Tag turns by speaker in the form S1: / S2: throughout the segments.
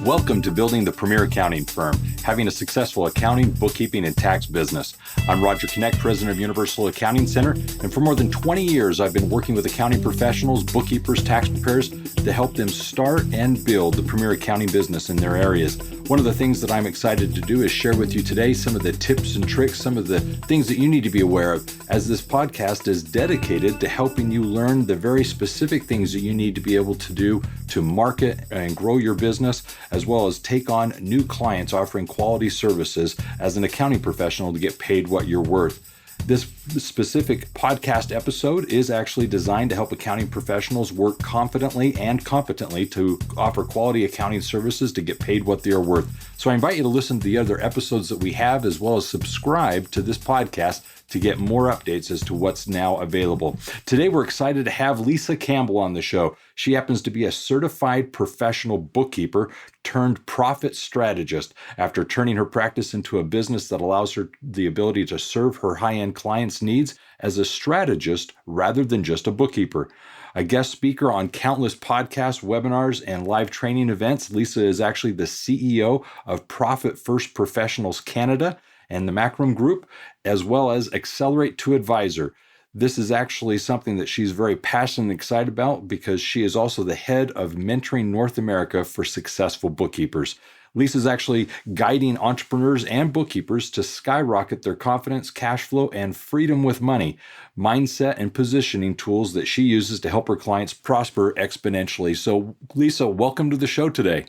S1: Welcome to Building the Premier Accounting Firm, having a successful accounting, bookkeeping, and tax business. I'm Roger Knecht, president of Universal Accounting Center, and for more than 20 years, I've been working with accounting professionals, bookkeepers, tax preparers to help them start and build the premier accounting business in their areas. One of the things that I'm excited to do is share with you today some of the tips and tricks, some of the things that you need to be aware of, as this podcast is dedicated to helping you learn the very specific things that you need to be able to do to market and grow your business, as well as take on new clients offering quality services as an accounting professional to get paid what you're worth. This specific podcast episode is actually designed to help accounting professionals work confidently and competently to offer quality accounting services to get paid what they are worth. So I invite you to listen to the other episodes that we have, as well as subscribe to this podcast to get more updates as to what's now available. Today, we're excited to have Lisa Campbell on the show. She happens to be a certified professional bookkeeper turned profit strategist after turning her practice into a business that allows her the ability to serve her high-end clients' needs as a strategist rather than just a bookkeeper. A guest speaker on countless podcasts, webinars, and live training events, Lisa is actually the CEO of Profit First Professionals Canada and the Macrum Group, as well as Accelerate to Advisor. This is actually something that she's very passionate and excited about because she is also the head of Mentoring North America for Successful Bookkeepers. Lisa's actually guiding entrepreneurs and bookkeepers to skyrocket their confidence, cash flow, and freedom with money, mindset, and positioning tools that she uses to help her clients prosper exponentially. So, Lisa, welcome to the show today.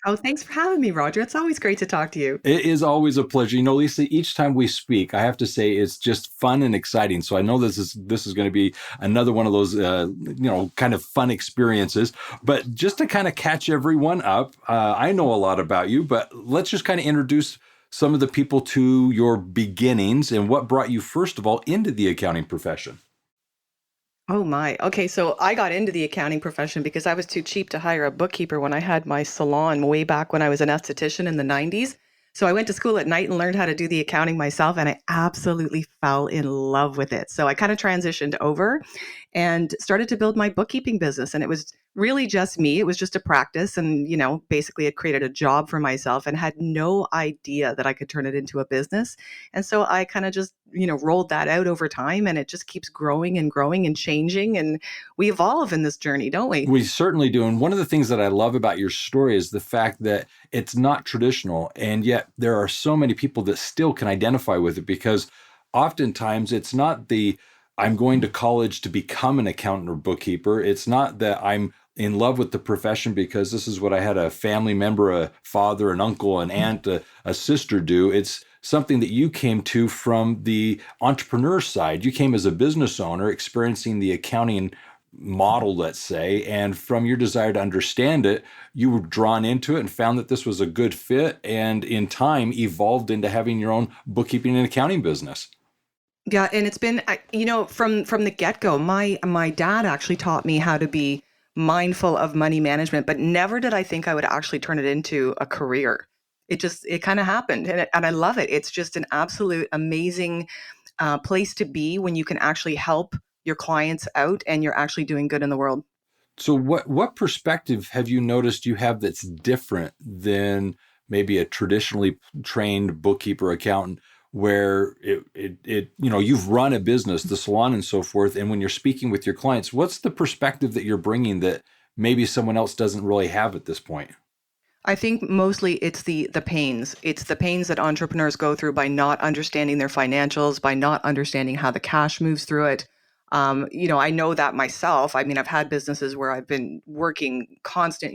S2: Oh, thanks for having me, Roger. It's always great to talk to you.
S1: It is always a pleasure. You know, Lisa, each time we speak, I have to say it's just fun and exciting. So I know this is going to be another one of those, kind of fun experiences. But just to kind of catch everyone up, I know a lot about you, but let's just kind of introduce some of the people to your beginnings and what brought you, first of all, into the accounting profession.
S2: Oh my. Okay, so I got into the accounting profession because I was too cheap to hire a bookkeeper when I had my salon way back when I was an esthetician in the 90s. So I went to school at night and learned how to do the accounting myself, and I absolutely fell in love with it. So I kind of transitioned over and started to build my bookkeeping business, and it was really just me. It was just a practice, and basically it created a job for myself and had no idea that I could turn it into a business. And so I kind of just rolled that out over time, and it just keeps growing and growing and changing, and we evolve in this journey, don't we?
S1: We certainly do. And one of the things that I love about your story is the fact that it's not traditional, and yet there are so many people that still can identify with it, because oftentimes it's not I'm going to college to become an accountant or bookkeeper. It's not that I'm in love with the profession because this is what I had a family member, a father, an uncle, an aunt, a sister do. It's something that you came to from the entrepreneur side. You came as a business owner experiencing the accounting model, let's say, and from your desire to understand it, you were drawn into it and found that this was a good fit, and in time evolved into having your own bookkeeping and accounting business.
S2: Yeah, and it's been, from the get-go, my dad actually taught me how to be mindful of money management, but never did I think I would actually turn it into a career. It kind of happened, and I love it. It's just an absolute amazing place to be when you can actually help your clients out and you're actually doing good in the world.
S1: So what perspective have you noticed you have that's different than maybe a traditionally trained bookkeeper accountant, where you've run a business, the salon and so forth, and when you're speaking with your clients, what's the perspective that you're bringing that maybe someone else doesn't really have at this point?
S2: I think mostly it's the pains. It's the pains that entrepreneurs go through by not understanding their financials, by not understanding how the cash moves through it. I know that myself. I mean, I've had businesses where I've been working constant,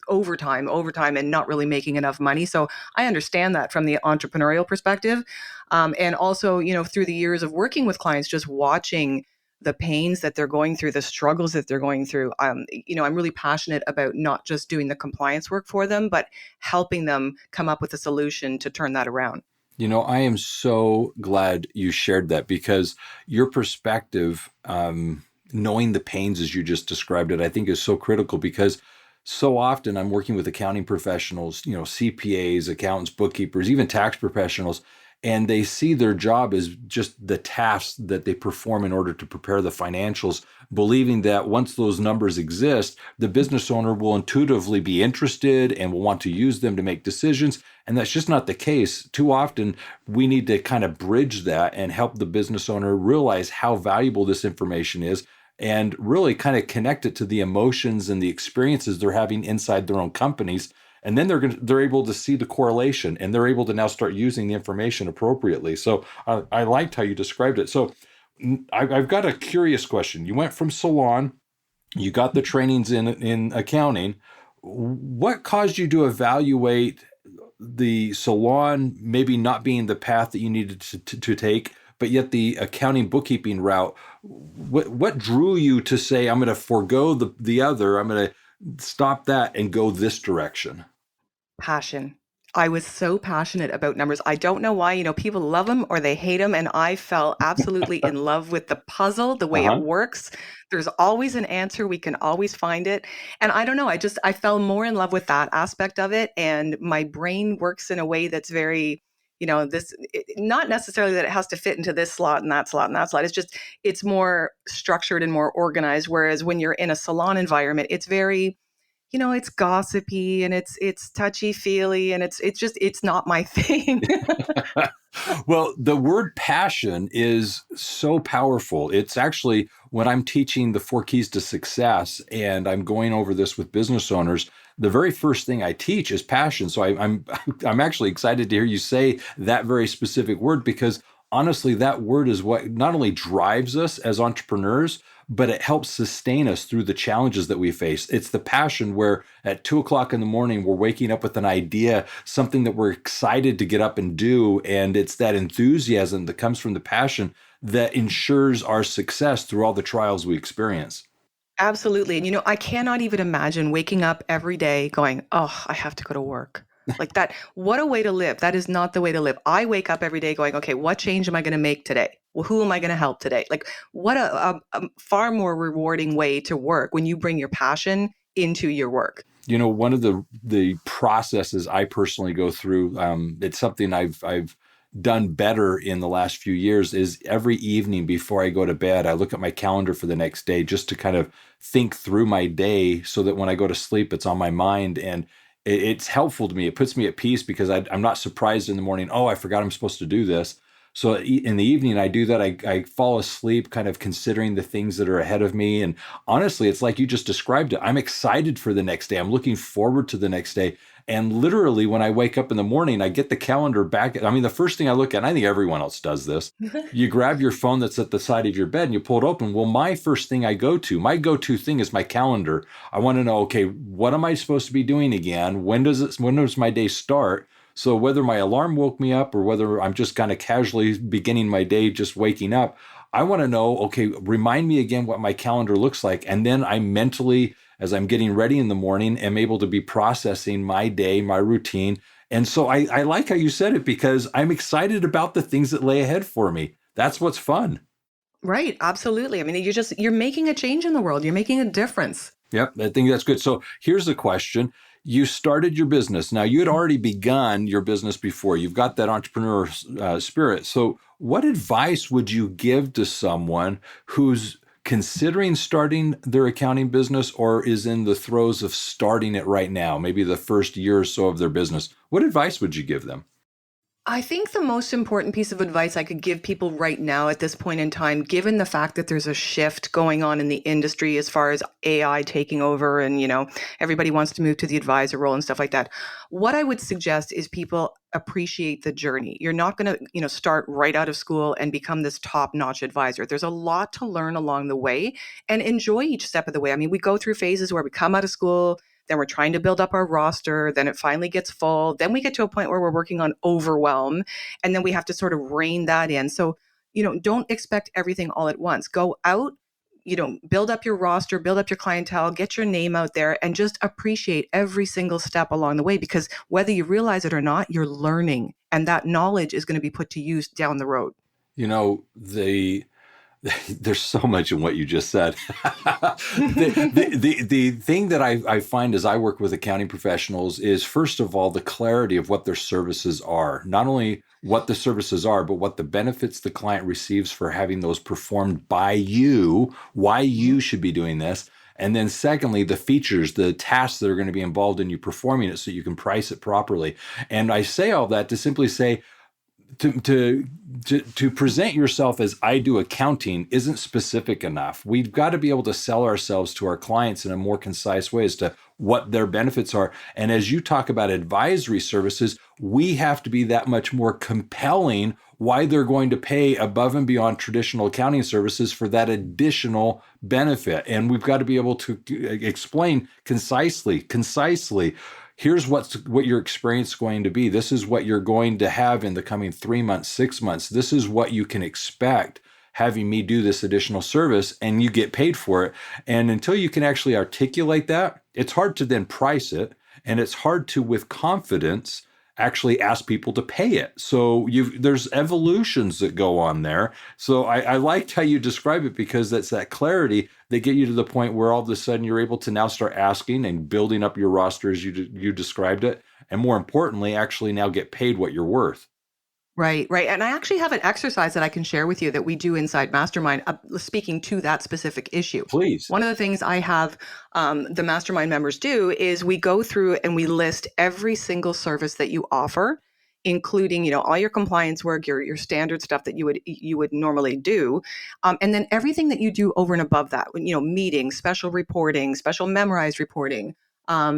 S2: overtime and not really making enough money. So I understand that from the entrepreneurial perspective. And also, through the years of working with clients, just watching the pains that they're going through, the struggles that they're going through. I'm really passionate about not just doing the compliance work for them, but helping them come up with a solution to turn that around.
S1: I am so glad you shared that, because your perspective, knowing the pains as you just described it, I think is so critical, because so often I'm working with accounting professionals, CPAs, accountants, bookkeepers, even tax professionals, and they see their job as just the tasks that they perform in order to prepare the financials, believing that once those numbers exist, the business owner will intuitively be interested and will want to use them to make decisions. And that's just not the case. Too often, we need to kind of bridge that and help the business owner realize how valuable this information is and really kind of connect it to the emotions and the experiences they're having inside their own companies. And then they're able to see the correlation, and they're able to now start using the information appropriately. So I liked how you described it. So I've got a curious question. You went from salon, you got the trainings in accounting. What caused you to evaluate the salon maybe not being the path that you needed to take, but yet the accounting bookkeeping route? What drew you to say, I'm going to forego the other, I'm going to stop that and go this direction?
S2: Passion. I was so passionate about numbers. I don't know why, people love them or they hate them. And I fell absolutely in love with the puzzle, the way it
S1: Uh-huh.
S2: works. There's always an answer. We can always find it. And I don't know, I fell more in love with that aspect of it. And my brain works in a way that's very, not necessarily that it has to fit into this slot and that slot and that slot. It's just, it's more structured and more organized. Whereas when you're in a salon environment, it's very, it's gossipy and it's touchy-feely and it's not my thing.
S1: Well, the word passion is so powerful. It's actually when I'm teaching the 4 keys to success and I'm going over this with business owners, the very first thing I teach is passion. So I'm actually excited to hear you say that very specific word, because honestly, that word is what not only drives us as entrepreneurs, but it helps sustain us through the challenges that we face. It's the passion where at 2 o'clock in the morning, we're waking up with an idea, something that we're excited to get up and do. And it's that enthusiasm that comes from the passion that ensures our success through all the trials we experience.
S2: Absolutely. And I cannot even imagine waking up every day going, "Oh, I have to go to work." Like that, what a way to live. That is not the way to live. I wake up every day going, "Okay, what change am I going to make today? Well, who am I going to help today?" Like what a far more rewarding way to work when you bring your passion into your work.
S1: One of the processes I personally go through, it's something I've done better in the last few years, is every evening before I go to bed, I look at my calendar for the next day just to kind of think through my day so that when I go to sleep, it's on my mind. And it's helpful to me. It puts me at peace because I'm not surprised in the morning, oh, I forgot I'm supposed to do this. So in the evening, I do that. I fall asleep kind of considering the things that are ahead of me. And honestly, it's like you just described it. I'm excited for the next day. I'm looking forward to the next day. And literally, when I wake up in the morning, I get the calendar back. I mean, the first thing I look at, and I think everyone else does this, you grab your phone that's at the side of your bed and you pull it open. Well, my first thing my go-to thing is my calendar. I want to know, okay, what am I supposed to be doing again? When does my day start? So whether my alarm woke me up or whether I'm just kind of casually beginning my day, just waking up, I want to know, okay, remind me again what my calendar looks like. And then I mentally, as I'm getting ready in the morning, am able to be processing my day, my routine. And so I like how you said it, because I'm excited about the things that lay ahead for me. That's what's fun.
S2: Right. Absolutely. I mean, you're making a change in the world. You're making a difference.
S1: Yep, I think that's good. So here's the question. You started your business. Now, you had already begun your business before. You've got that entrepreneur spirit. So what advice would you give to someone who's considering starting their accounting business or is in the throes of starting it right now, maybe the first year or so of their business? What advice would you give them?
S2: I think the most important piece of advice I could give people right now at this point in time, given the fact that there's a shift going on in the industry as far as AI taking over and, everybody wants to move to the advisor role and stuff like that. What I would suggest is people appreciate the journey. You're not going to, start right out of school and become this top-notch advisor. There's a lot to learn along the way and enjoy each step of the way. I mean, we go through phases where we come out of school, then we're trying to build up our roster. Then it finally gets full. Then we get to a point where we're working on overwhelm. And then we have to sort of rein that in. So, don't expect everything all at once. Go out, build up your roster, build up your clientele, get your name out there, and just appreciate every single step along the way. Because whether you realize it or not, you're learning. And that knowledge is going to be put to use down the road.
S1: The There's so much in what you just said. The thing that I find as I work with accounting professionals is, first of all, the clarity of what their services are. Not only what the services are, but what the benefits the client receives for having those performed by you, why you should be doing this. And then secondly, the features, the tasks that are going to be involved in you performing it so you can price it properly. And I say all that to simply say, to present yourself as I do accounting isn't specific enough. We've got to be able to sell ourselves to our clients in a more concise way as to what their benefits are. And as you talk about advisory services, we have to be that much more compelling why they're going to pay above and beyond traditional accounting services for that additional benefit. And we've got to be able to explain concisely, here's what your experience is going to be. This is what you're going to have in the coming 3 months, 6 months. This is what you can expect having me do this additional service, and you get paid for it. And until you can actually articulate that, it's hard to then price it, and it's hard to, with confidence, actually ask people to pay it. So there's evolutions that go on there. So I liked how you describe it, because that's that clarity that get you to the point where all of a sudden you're able to now start asking and building up your roster as you described it. And more importantly, actually now get paid what you're worth.
S2: Right, right. And I actually have an exercise that I can share with you that we do inside Mastermind, speaking to that specific issue.
S1: Please.
S2: One of the things I have the Mastermind members do is we go through and we list every single service that you offer, including, all your compliance work, your standard stuff that you would normally do, and then everything that you do over and above that, meetings, special reporting, special memorized reporting,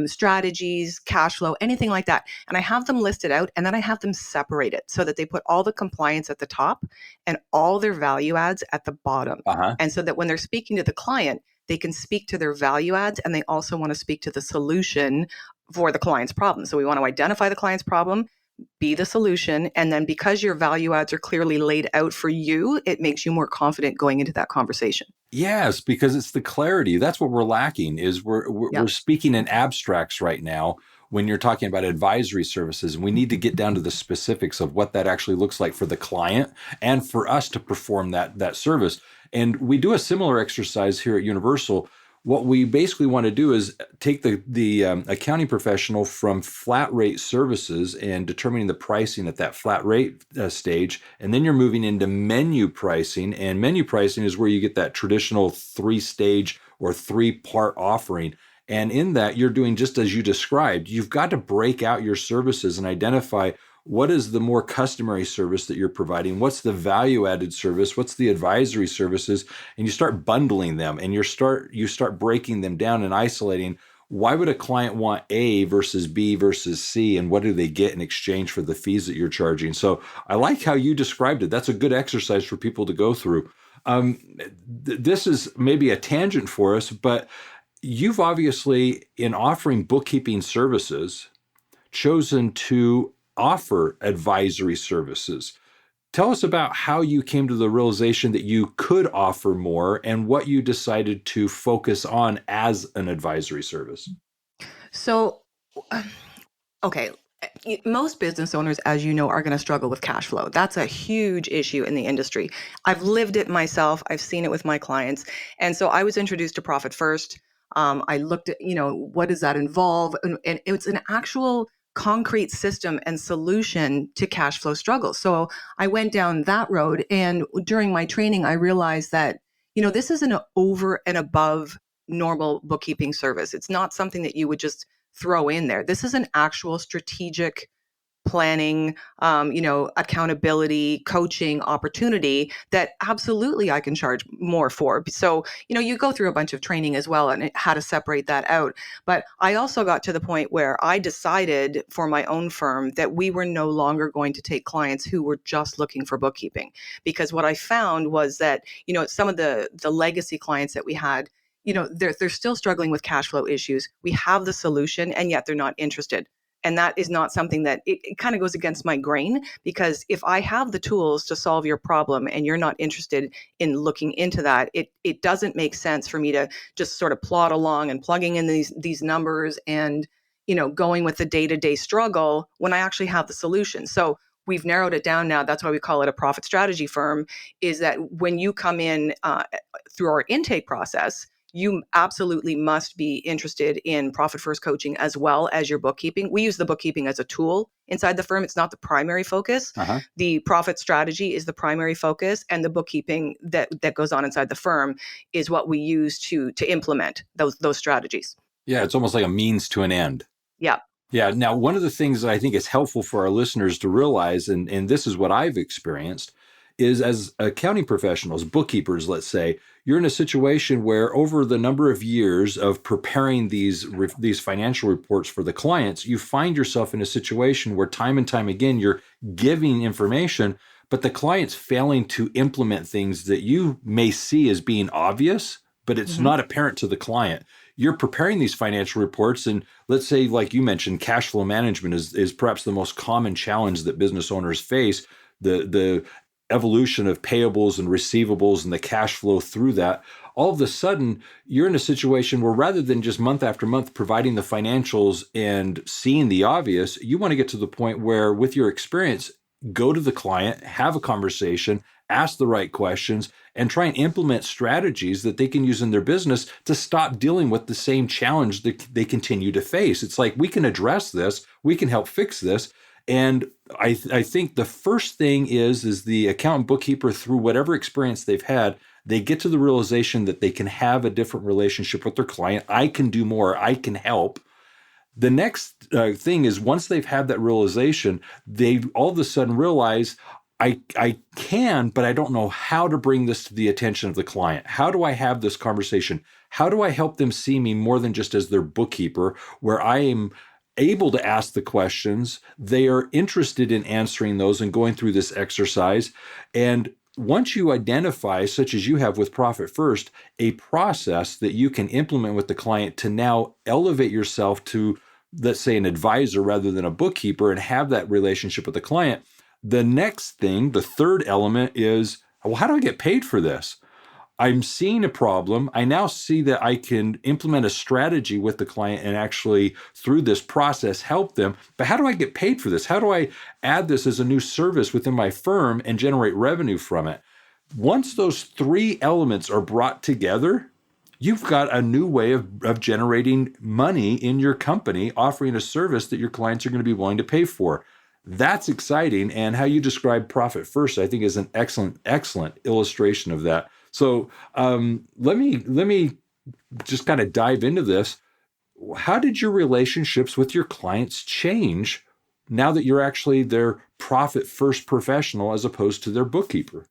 S2: strategies, cash flow, anything like that. And I have them listed out, and then I have them separated so that they put all the compliance at the top and all their value adds at the bottom. And so that when they're speaking to the client, they can speak to their value adds, and they also want to speak to the solution for the client's problem. So we want to identify the client's problem, be the solution. And then because your value adds are clearly laid out for you, it makes you more confident going into that conversation.
S1: Yes, because it's the clarity. That's what we're lacking, is we're speaking in abstracts right now when you're talking about advisory services. And we need to get down to the specifics of what that actually looks like for the client and for us to perform that service. And we do a similar exercise here at Universal. What we basically want to do is take the accounting professional from flat rate services and determining the pricing at that flat rate stage. And then you're moving into menu pricing. And menu pricing is where you get that traditional 3-stage or 3-part offering. And in that, you're doing just as you described. You've got to break out your services and identify what is the more customary service that you're providing? What's the value-added service? What's the advisory services? And you start bundling them, and you start breaking them down and isolating. Why would a client want A versus B versus C, and what do they get in exchange for the fees that you're charging? So I like how you described it. That's a good exercise for people to go through. This is maybe a tangent for us, but you've obviously, in offering bookkeeping services, chosen to offer advisory services. Tell us about how you came to the realization that you could offer more and what you decided to focus on as an advisory service.
S2: So, okay, most business owners, as you know, are going to struggle with cash flow. That's a huge issue in the industry. I've lived it myself. I've seen it with my clients. And so I was introduced to Profit First. I looked at, what does that involve? And it's an actual concrete system and solution to cash flow struggles. So I went down that road. And during my training, I realized that, this is an over and above normal bookkeeping service. It's not something that you would just throw in there. This is an actual strategic planning, accountability, coaching opportunity that absolutely I can charge more for. So, you go through a bunch of training as well and how to separate that out. But I also got to the point where I decided for my own firm that we were no longer going to take clients who were just looking for bookkeeping. Because what I found was that, some of the legacy clients that we had, they're still struggling with cash flow issues. We have the solution, and yet they're not interested. And that is not something that it kind of goes against my grain, because if I have the tools to solve your problem and you're not interested in looking into that, it doesn't make sense for me to just sort of plod along and plugging in these numbers and, going with the day-to-day struggle when I actually have the solution. So we've narrowed it down now. That's why we call it a profit strategy firm, is that when you come in through our intake process, you absolutely must be interested in profit first coaching as well as your bookkeeping. We use the bookkeeping as a tool inside the firm. It's not the primary focus. The profit strategy is the primary focus, and the bookkeeping that goes on inside the firm is what we use to implement those strategies.
S1: Yeah, it's almost like a means to an end.
S2: Yeah.
S1: Yeah. Now, one of the things that I think is helpful for our listeners to realize, and this is what I've experienced, is as accounting professionals, bookkeepers, let's say, you're in a situation where over the number of years of preparing these financial reports for the clients, you find yourself in a situation where time and time again, you're giving information, but the client's failing to implement things that you may see as being obvious, but it's not apparent to the client. You're preparing these financial reports, and let's say, like you mentioned, cash flow management is perhaps the most common challenge that business owners face. The evolution of payables and receivables and the cash flow through that. All of a sudden, you're in a situation where rather than just month after month providing the financials and seeing the obvious, you want to get to the point where, with your experience, go to the client, have a conversation, ask the right questions, and try and implement strategies that they can use in their business to stop dealing with the same challenge that they continue to face. It's like, we can address this, we can help fix this. And I think the first thing is the accountant bookkeeper, through whatever experience they've had, they get to the realization that they can have a different relationship with their client. I can do more. I can help. The next thing is, once they've had that realization, they all of a sudden realize, I can, but I don't know how to bring this to the attention of the client. How do I have this conversation? How do I help them see me more than just as their bookkeeper, where I am able to ask the questions, they are interested in answering those and going through this exercise. And once you identify, such as you have with Profit First, a process that you can implement with the client to now elevate yourself to, let's say, an advisor rather than a bookkeeper, and have that relationship with the client, the next thing, the third element is, well, how do I get paid for this? I'm seeing a problem. I now see that I can implement a strategy with the client and actually, through this process, help them. But how do I get paid for this? How do I add this as a new service within my firm and generate revenue from it? Once those three elements are brought together, you've got a new way of generating money in your company, offering a service that your clients are going to be willing to pay for. That's exciting. And how you describe Profit First, I think, is an excellent illustration of that. So let me just kind of dive into this. How did your relationships with your clients change now that you're actually their Profit First professional as opposed to their bookkeeper?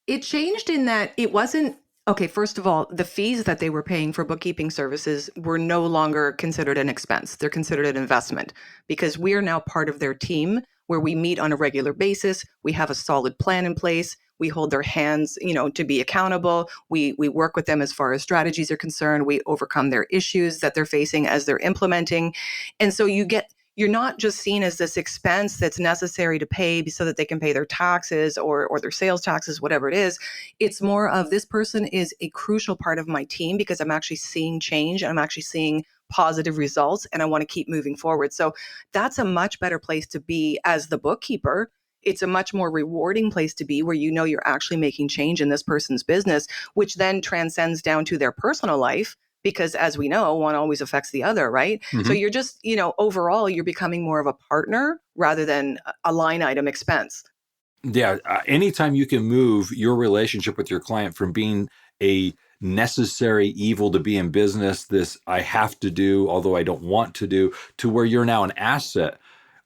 S2: It changed in that it wasn't, okay, first of all, the fees that they were paying for bookkeeping services were no longer considered an expense. They're considered an investment, because we are now part of their team, where we meet on a regular basis. We have a solid plan in place. We hold their hands, to be accountable. We work with them as far as strategies are concerned. We overcome their issues that they're facing as they're implementing. And so you're not just seen as this expense that's necessary to pay so that they can pay their taxes or their sales taxes, whatever it is. It's more of, this person is a crucial part of my team because I'm actually seeing change and I'm actually seeing positive results, and I want to keep moving forward. So that's a much better place to be as the bookkeeper. It's a much more rewarding place to be, where you're actually making change in this person's business, which then transcends down to their personal life, because as we know, one always affects the other, right? So you're just, overall, you're becoming more of a partner rather than a line item expense.
S1: Yeah. Anytime you can move your relationship with your client from being a necessary evil to be in business, this I have to do, although I don't want to do, to where you're now an asset.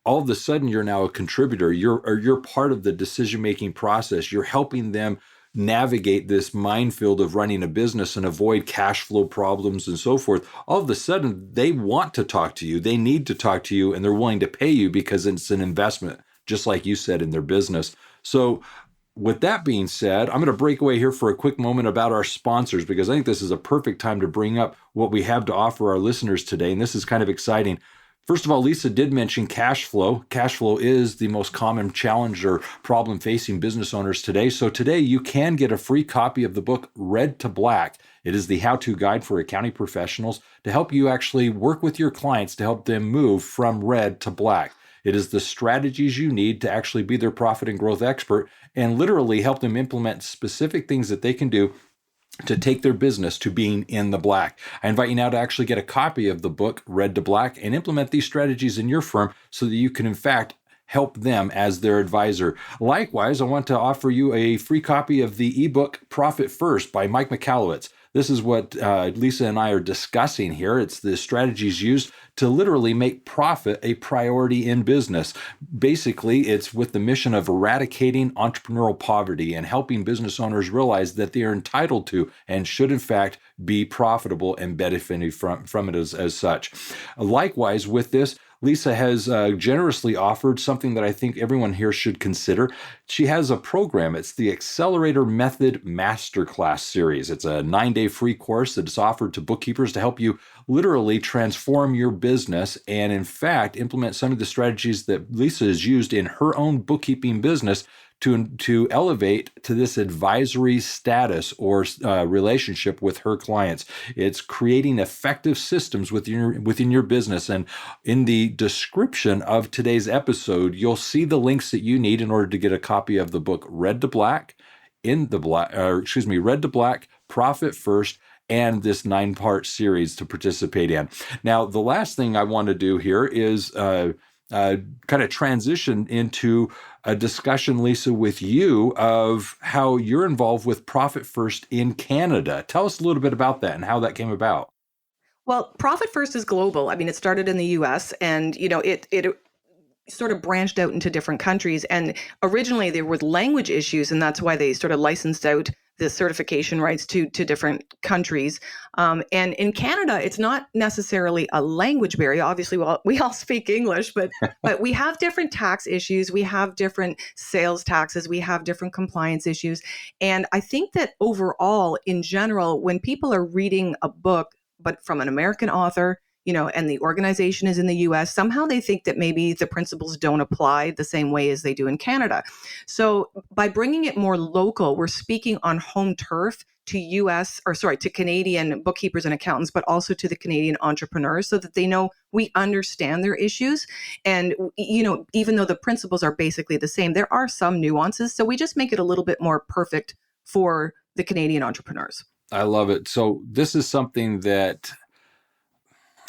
S1: All of a sudden, you're now a contributor. You're part of the decision-making process. You're helping them navigate this minefield of running a business and avoid cash flow problems and so forth. All of a sudden, they want to talk to you. They need to talk to you, and they're willing to pay you because it's an investment, just like you said, in their business. So with that being said, I'm going to break away here for a quick moment about our sponsors, because I think this is a perfect time to bring up what we have to offer our listeners today. And this is kind of exciting. First of all, Lisa did mention cash flow. Cash flow is the most common challenge or problem facing business owners today. So today you can get a free copy of the book, Red to Black. It is the how-to guide for accounting professionals to help you actually work with your clients to help them move from red to black. It is the strategies you need to actually be their profit and growth expert and literally help them implement specific things that they can do to take their business to being in the black. I invite you now to actually get a copy of the book, Red to Black, and implement these strategies in your firm so that you can, in fact, help them as their advisor. Likewise, I want to offer you a free copy of the ebook Profit First by Mike Michalowicz. This is what Lisa and I are discussing here. It's the strategies used to literally make profit a priority in business. Basically, it's with the mission of eradicating entrepreneurial poverty and helping business owners realize that they are entitled to and should, in fact, be profitable and benefiting from it as such. Likewise, with this, Lisa has generously offered something that I think everyone here should consider. She has a program. It's the Accelerator Method Masterclass series. It's a 9-day free course that is offered to bookkeepers to help you literally transform your business and, in fact, implement some of the strategies that Lisa has used in her own bookkeeping business to elevate to this advisory status or relationship with her clients. It's creating effective systems within your business. And in the description of today's episode, you'll see the links that you need in order to get a copy of the book Red to Black, Red to Black, Profit First, and this 9-part series to participate in. Now, the last thing I want to do here is kind of transition into a discussion, Lisa, with you of how you're involved with Profit First in Canada. Tell us a little bit about that and how that came about.
S2: Well, Profit First is global. I mean, it started in the US and, it sort of branched out into different countries. And originally there were language issues, and that's why they sort of licensed out the certification rights to different countries. And in Canada, it's not necessarily a language barrier. Obviously, we all speak English, but we have different tax issues. We have different sales taxes. We have different compliance issues. And I think that overall, in general, when people are reading a book, but from an American author, and the organization is in the US, somehow they think that maybe the principles don't apply the same way as they do in Canada. So by bringing it more local, we're speaking on home turf to Canadian bookkeepers and accountants, but also to the Canadian entrepreneurs so that they know we understand their issues. And, even though the principles are basically the same, there are some nuances. So we just make it a little bit more perfect for the Canadian entrepreneurs.
S1: I love it. So this is something that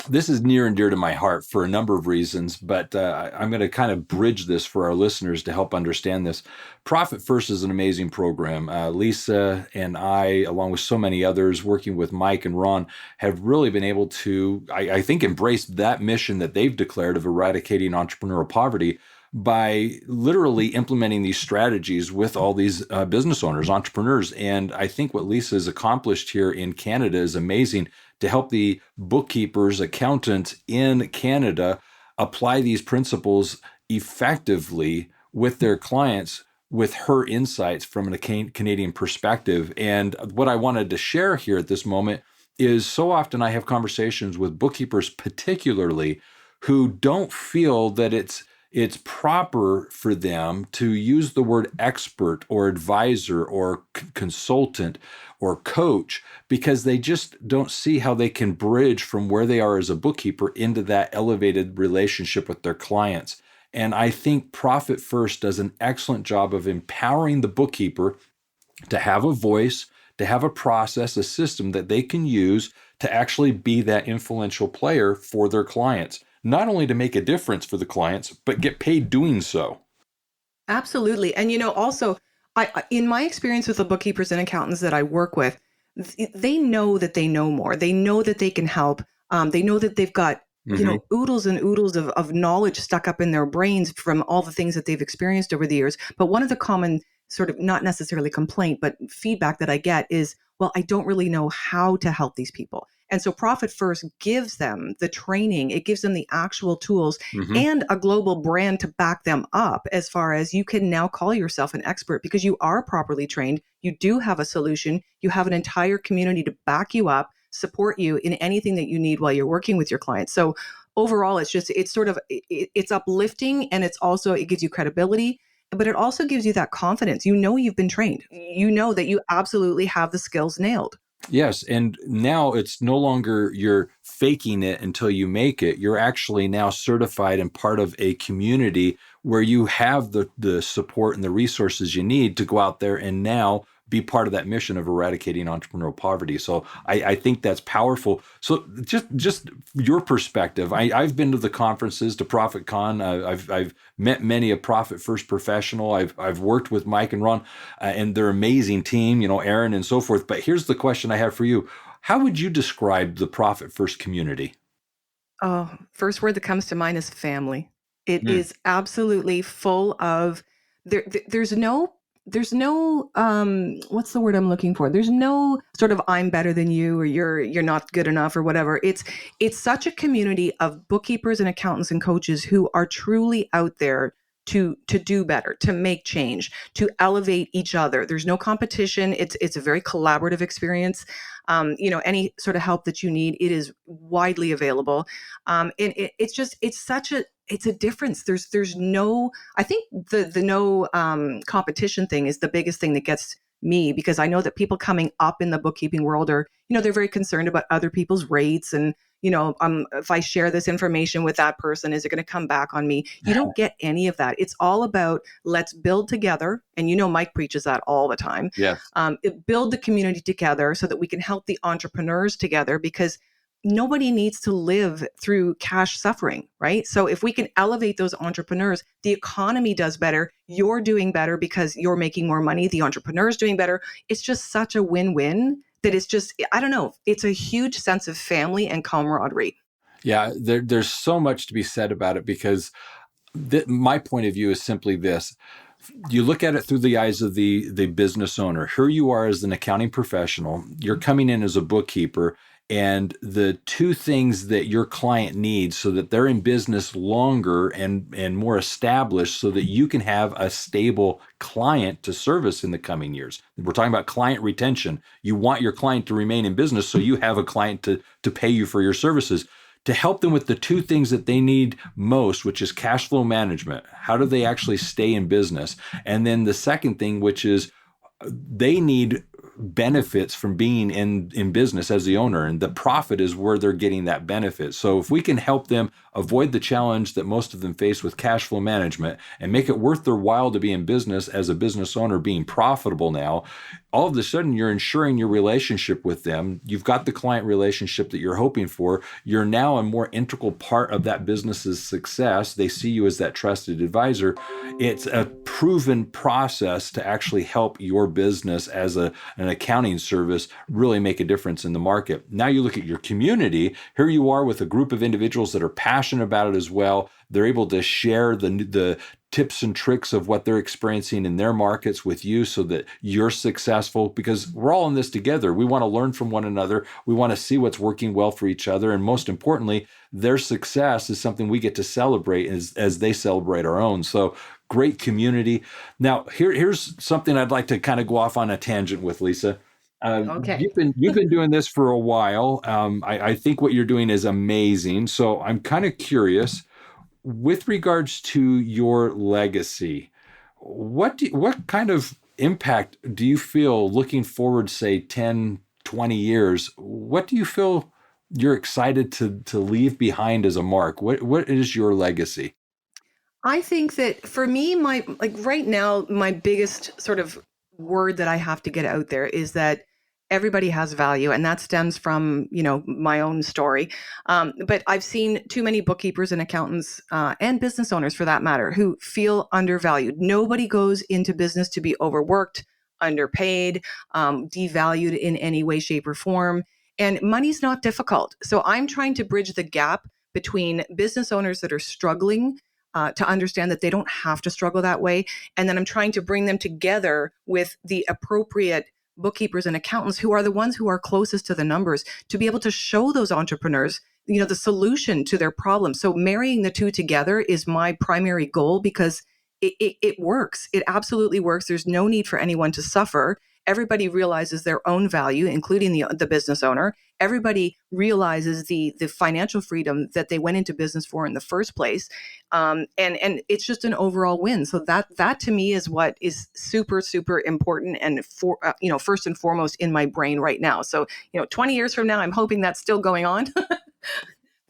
S1: this is near and dear to my heart for a number of reasons, but I'm going to kind of bridge this for our listeners to help understand this. Profit First is an amazing program. Lisa and I, along with so many others, working with Mike and Ron, have really been able to, I think, embrace that mission that they've declared of eradicating entrepreneurial poverty by literally implementing these strategies with all these business owners, entrepreneurs. And I think what Lisa has accomplished here in Canada is amazing to help the bookkeepers, accountants in Canada apply these principles effectively with their clients with her insights from a Canadian perspective. And what I wanted to share here at this moment is so often I have conversations with bookkeepers particularly who don't feel that it's proper for them to use the word expert or advisor or consultant or coach because they just don't see how they can bridge from where they are as a bookkeeper into that elevated relationship with their clients. And I think Profit First does an excellent job of empowering the bookkeeper to have a voice, to have a process, a system that they can use to actually be that influential player for their clients. Not only to make a difference for the clients, but get paid doing so.
S2: Absolutely. And, also, in my experience with the bookkeepers and accountants that I work with, they know that they know more. They know that they can help. They know that they've got, oodles and oodles of knowledge stuck up in their brains from all the things that they've experienced over the years. But one of the common sort of, not necessarily complaint, but feedback that I get is, well, I don't really know how to help these people. And so Profit First gives them the training, it gives them the actual tools and a global brand to back them up as far as you can now call yourself an expert because you are properly trained. You do have a solution. You have an entire community to back you up, support you in anything that you need while you're working with your clients. So overall, it's uplifting and it gives you credibility, but it also gives you that confidence. You've been trained. You know that you absolutely have the skills nailed.
S1: Yes, and now it's no longer you're faking it until you make it. You're actually now certified and part of a community where you have the support and the resources you need to go out there and now be part of that mission of eradicating entrepreneurial poverty. So I think that's powerful. So just your perspective. I've been to the conferences, to Profit Con. I've met many a Profit First professional. I've worked with Mike and Ron and their amazing team, Aaron and so forth. But here's the question I have for you. How would you describe the Profit First community?
S2: Oh, first word that comes to mind is family. It
S1: Mm.
S2: is absolutely full of there's no what's the word I'm looking for? There's no sort of I'm better than you or you're not good enough or whatever. It's such a community of bookkeepers and accountants and coaches who are truly out there to do better, to make change, to elevate each other. There's no competition. It's a very collaborative experience. Any sort of help that you need, it is widely available. It's a difference. There's no, I think the no competition thing is the biggest thing that gets me, because I know that people coming up in the bookkeeping world are, they're very concerned about other people's rates and, if I share this information with that person, is it going to come back on me? You don't get any of that. It's all about let's build together. And Mike preaches that all the time.
S1: Yes.
S2: Build the community together so that we can help the entrepreneurs together, because nobody needs to live through cash suffering, right? So if we can elevate those entrepreneurs, the economy does better. You're doing better because you're making more money. The entrepreneur's doing better. It's just such a win-win that it's just, I don't know, it's a huge sense of family and camaraderie.
S1: Yeah, there's so much to be said about it because my point of view is simply this. You look at it through the eyes of the business owner. Here you are as an accounting professional. You're coming in as a bookkeeper, and the two things that your client needs so that they're in business longer and more established so that you can have a stable client to service in the coming years. We're talking about client retention. You want your client to remain in business so you have a client to pay you for your services, to help them with the two things that they need most, which is cash flow management. How do they actually stay in business? And then the second thing, which is they need benefits from being in business as the owner, and the profit is where they're getting that benefit. So if we can help them avoid the challenge that most of them face with cash flow management and make it worth their while to be in business as a business owner, being profitable now, all of a sudden you're ensuring your relationship with them. You've got the client relationship that you're hoping for. You're now a more integral part of that business's success. They see you as that trusted advisor. It's a proven process to actually help your business as an accounting service really make a difference in the market. Now you look at your community. Here you are with a group of individuals that are passionate about it as well. They're able to share the tips and tricks of what they're experiencing in their markets with you so that you're successful, because we're all in this together. We want to learn from one another. We want to see what's working well for each other. And most importantly, their success is something we get to celebrate as they celebrate our own. So great community. Now, here's something I'd like to kind of go off on a tangent with, Lisa.
S2: Okay.
S1: You've been doing this for a while. I think what you're doing is amazing. So I'm kind of curious, with regards to your legacy, what kind of impact do you feel looking forward, say 10, 20 years? What do you feel you're excited to leave behind as a mark? What is your legacy?
S2: I think that for me, right now, my biggest sort of word that I have to get out there is that everybody has value, and that stems from, my own story. But I've seen too many bookkeepers and accountants and business owners, for that matter, who feel undervalued. Nobody goes into business to be overworked, underpaid, devalued in any way, shape, or form. And money's not difficult. So I'm trying to bridge the gap between business owners that are struggling to understand that they don't have to struggle that way. And then I'm trying to bring them together with the appropriate bookkeepers and accountants who are the ones who are closest to the numbers, to be able to show those entrepreneurs, the solution to their problem. So marrying the two together is my primary goal, because it works. It absolutely works. There's no need for anyone to suffer. Everybody realizes their own value, including the business owner. Everybody realizes the financial freedom that they went into business for in the first place, and it's just an overall win. So that to me is what is super super important, and for first and foremost in my brain right now. So 20 years from now, I'm hoping that's still going on.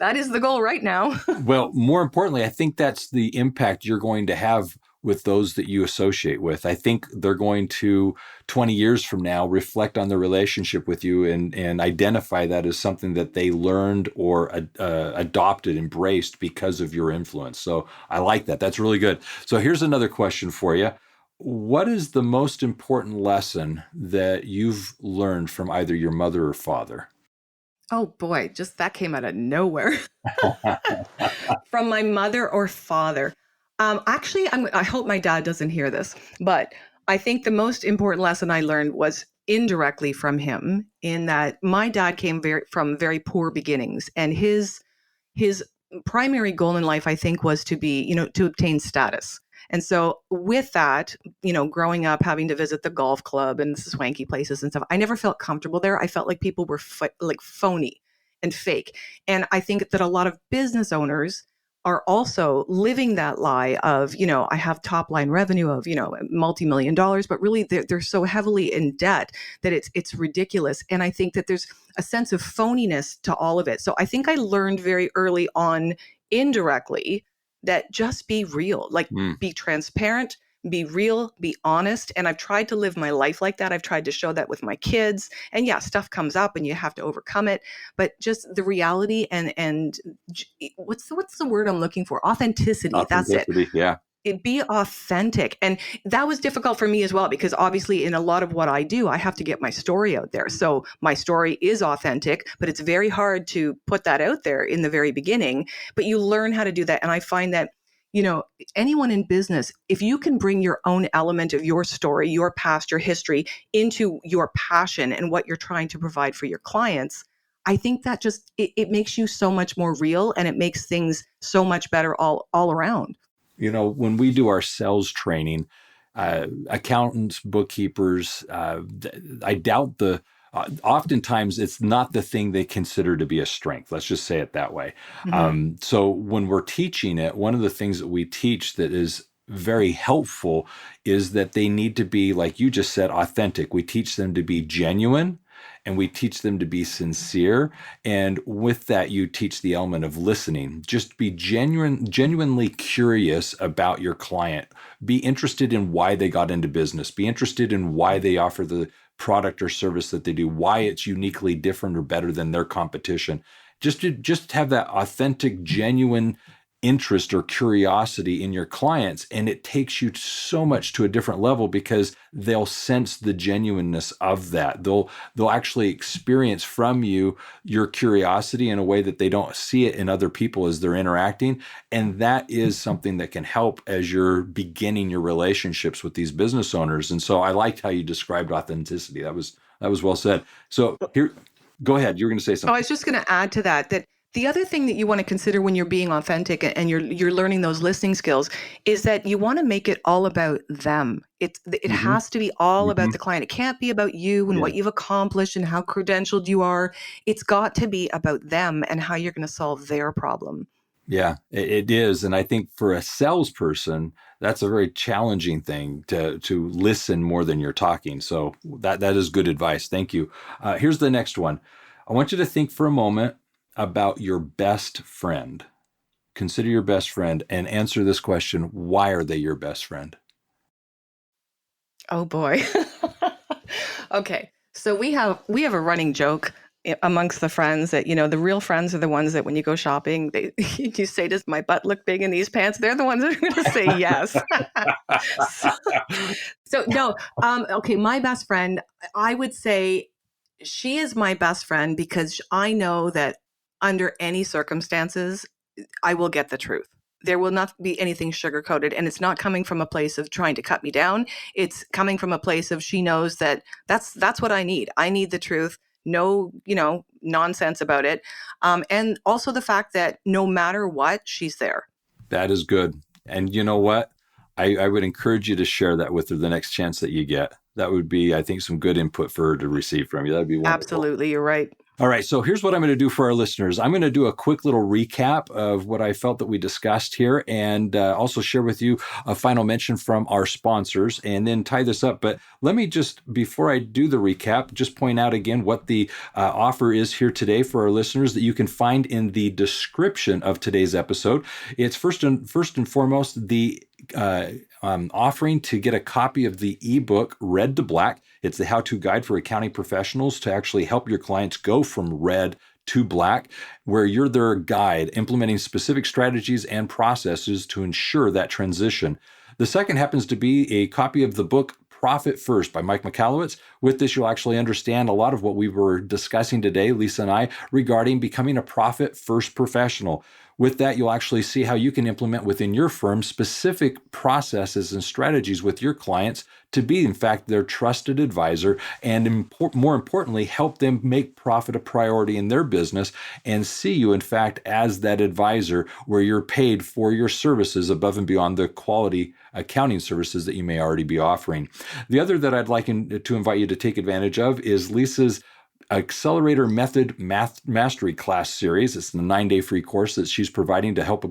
S2: That is the goal right now.
S1: Well, more importantly, I think that's the impact you're going to have with those that you associate with. I think they're going to, 20 years from now, reflect on their relationship with you and identify that as something that they learned or adopted, embraced because of your influence. So I like that. That's really good. So here's another question for you. What is the most important lesson that you've learned from either your mother or father?
S2: Oh boy, just that came out of nowhere. From my mother or father. Actually, I hope my dad doesn't hear this, but I think the most important lesson I learned was indirectly from him, in that my dad came from very poor beginnings, and his primary goal in life, I think, was to be, to obtain status. And so with that, growing up, having to visit the golf club and the swanky places and stuff, I never felt comfortable there. I felt like people were like phony and fake. And I think that a lot of business owners are also living that lie of, I have top line revenue of, multi-million dollars, but really they're so heavily in debt that it's ridiculous. And I think that there's a sense of phoniness to all of it. So I think I learned very early on, indirectly, that just be real, like be transparent, be real, be honest. And I've tried to live my life like that. I've tried to show that with my kids. And yeah, stuff comes up and you have to overcome it. But just the reality and what's the word I'm looking for? Authenticity. That's it.
S1: Yeah.
S2: It be authentic. And that was difficult for me as well, because obviously in a lot of what I do, I have to get my story out there. So my story is authentic, but it's very hard to put that out there in the very beginning. But you learn how to do that. And I find that, anyone in business, if you can bring your own element of your story, your past, your history into your passion and what you're trying to provide for your clients, I think that just, it makes you so much more real, and it makes things so much better all around.
S1: When we do our sales training, accountants, bookkeepers, I doubt oftentimes it's not the thing they consider to be a strength. Let's just say it that way.
S2: Mm-hmm.
S1: So when we're teaching it, one of the things that we teach that is very helpful is that they need to be, like you just said, authentic. We teach them to be genuine, and we teach them to be sincere. And with that, you teach the element of listening. Just be genuinely curious about your client. Be interested in why they got into business. Be interested in why they offer the product or service that they do, why it's uniquely different or better than their competition. Just have that authentic, genuine interest or curiosity in your clients, and it takes you so much to a different level, because they'll sense the genuineness of that. They'll actually experience from you your curiosity in a way that they don't see it in other people as they're interacting, and that is something that can help as you're beginning your relationships with these business owners. And so I liked how you described authenticity. That was well said. So here, go ahead. You were going to say something.
S2: Oh, I was just going to add to that the other thing that you want to consider when you're being authentic and you're learning those listening skills is that you want to make it all about them. It has to be all about the client. It can't be about you and what you've accomplished and how credentialed you are. It's got to be about them and how you're going to solve their problem.
S1: Yeah, it is. And I think for a salesperson, that's a very challenging thing to listen more than you're talking. So that is good advice. Thank you. Here's the next one. I want you to think for a moment about your best friend. Consider your best friend and answer this question. Why are they your best friend?
S2: Oh boy. Okay. So we have a running joke amongst the friends that, the real friends are the ones that when you go shopping, you say, does my butt look big in these pants? They're the ones that are going to say yes. so no. Okay. My best friend, I would say she is my best friend because I know that under any circumstances, I will get the truth. There will not be anything sugar-coated, and it's not coming from a place of trying to cut me down. It's coming from a place of she knows that that's what I need. I need the truth. No, nonsense about it. And also the fact that no matter what, she's there.
S1: That is good. And you know what? I would encourage you to share that with her the next chance that you get. That would be, I think, some good input for her to receive from you. That'd be wonderful.
S2: Absolutely, you're right.
S1: All right, so here's what I'm going to do for our listeners. I'm going to do a quick little recap of what I felt that we discussed here, and also share with you a final mention from our sponsors, and then tie this up. But let me just, before I do the recap, just point out again what the offer is here today for our listeners that you can find in the description of today's episode. It's first and foremost the offering to get a copy of the ebook Red to Black. It's the how-to guide for accounting professionals to actually help your clients go from red to black, where you're their guide, implementing specific strategies and processes to ensure that transition. The second happens to be a copy of the book Profit First by Mike Michalowicz. With this, you'll actually understand a lot of what we were discussing today, Lisa and I, regarding becoming a profit first professional. With that, you'll actually see how you can implement within your firm specific processes and strategies with your clients to be, in fact, their trusted advisor, and more importantly, help them make profit a priority in their business and see you, in fact, as that advisor where you're paid for your services above and beyond the quality accounting services that you may already be offering. The other that I'd like to invite you to take advantage of is Lisa's Accelerator Method Mastery class series. It's the 9-day free course that she's providing to help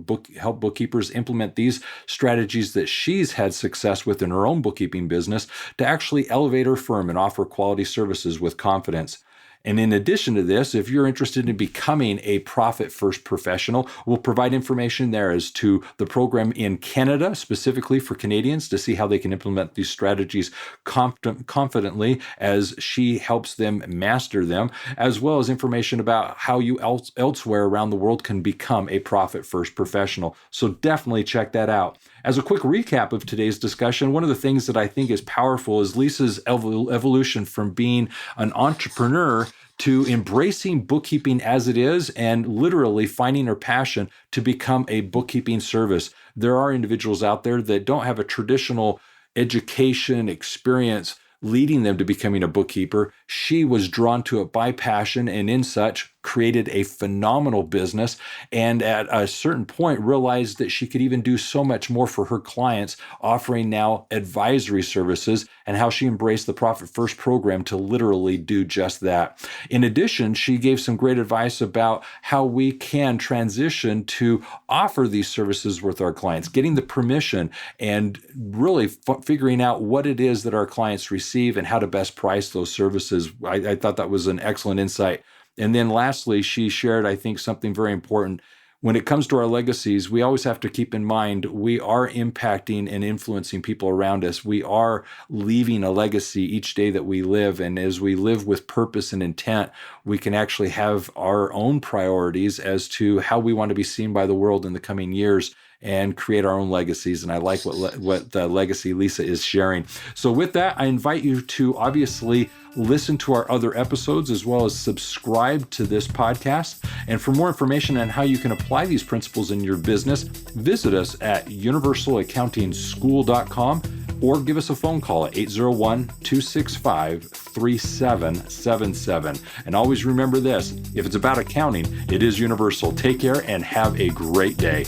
S1: bookkeepers implement these strategies that she's had success with in her own bookkeeping business to actually elevate her firm and offer quality services with confidence. And in addition to this, if you're interested in becoming a profit first professional, we'll provide information there as to the program in Canada, specifically for Canadians, to see how they can implement these strategies confidently as she helps them master them, as well as information about how you elsewhere around the world can become a profit first professional. So definitely check that out. As a quick recap of today's discussion, one of the things that I think is powerful is Lisa's evolution from being an entrepreneur to embracing bookkeeping as it is and literally finding her passion to become a bookkeeping service. There are individuals out there that don't have a traditional education experience leading them to becoming a bookkeeper. She was drawn to it by passion, and in such created a phenomenal business, and at a certain point realized that she could even do so much more for her clients, offering now advisory services, and how she embraced the Profit First program to literally do just that. In addition, she gave some great advice about how we can transition to offer these services with our clients, getting the permission and really figuring out what it is that our clients receive and how to best price those services. I thought that was an excellent insight. And then lastly, she shared, I think, something very important. When it comes to our legacies, we always have to keep in mind we are impacting and influencing people around us. We are leaving a legacy each day that we live. And as we live with purpose and intent, we can actually have our own priorities as to how we want to be seen by the world in the coming years and create our own legacies. And I like what the legacy Lisa is sharing. So with that, I invite you to obviously listen to our other episodes as well as subscribe to this podcast. And for more information on how you can apply these principles in your business, visit us at universalaccountingschool.com or give us a phone call at 801-265-3777. And always remember this, if it's about accounting, it is universal. Take care and have a great day.